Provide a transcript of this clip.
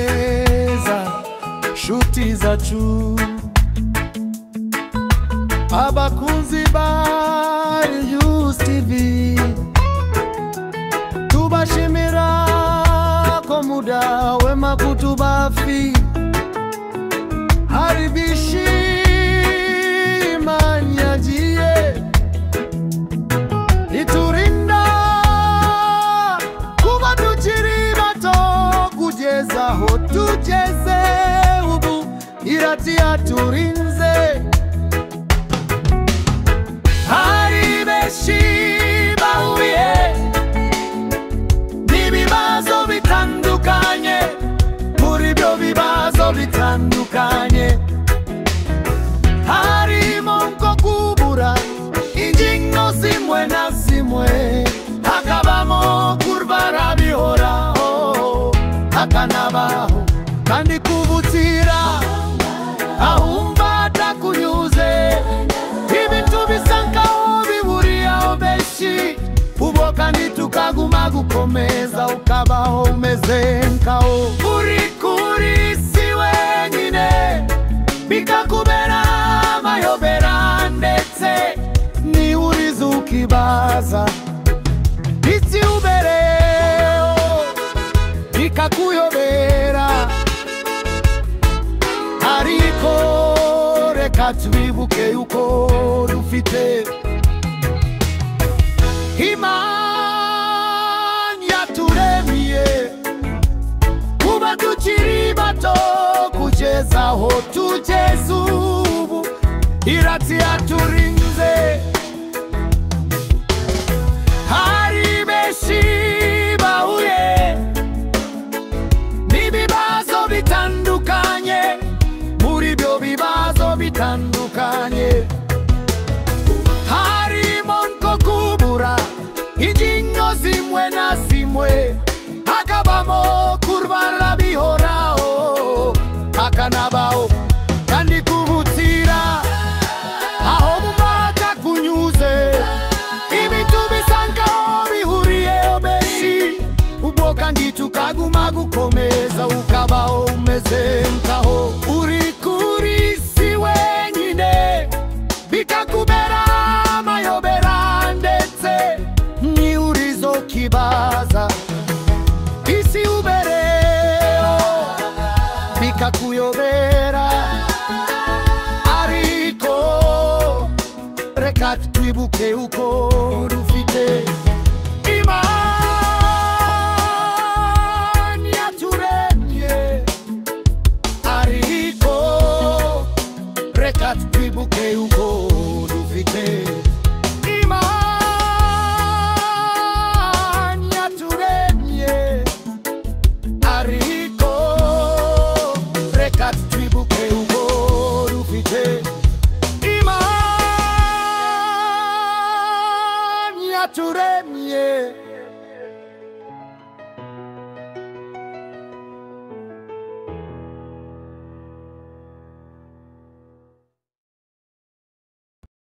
muraoneza shuti zacu abakunzi ba USTV tubashimira ko mudahwema kutuba hafi hari bishimanye yagiye iturinda kuba tukiri bato kugeza aho tugeze ubu irati yaturinze hari benshi bahuye n'ibibazo bitandukanye muri byo bibazo bitandukanye harimo nko kubura ingingo zimwe na zimwe hakabamo kurwara bihoraho hakanabaho kandi kubutira ahumva atakunyuze ibintu bisa nkaho biburiyeho benshi ubo kandi tukaguma gukomeza ukabaho umeze nkaho uri kuri si wenyine bikakubera amayobera ndetse ni uriza ukibaza isi ubereho bikakuyobera ariko reka twibuke yuko dufite Imana yaturemye kuba tukiri bato kugeza aho tugeze ubu irati yaturinze hari benshi bahuye n'ibibazo bitandukanye muri byo bibazo bitandukanye harimo nko kubura ingingo zimwe na zimwe hakabamo kurwara bihoraho hakanabaho kandi kubutira aho mumata kunyuze ibintu bisa nkaho bihuriyeho benshi ubwo kandi tukaguma gukomeza ukabaho umeze nkaho uri kuri si wenyine bikakubera amayobera ndetse ni urizo kibaza isi ubereho bikakuyobera ariko reka twibuke uko dufite Imana yaturemye ariko reka twibuke uko dufite Imana yaturemye ariko reka twibuke uko dufite Imana yaturemye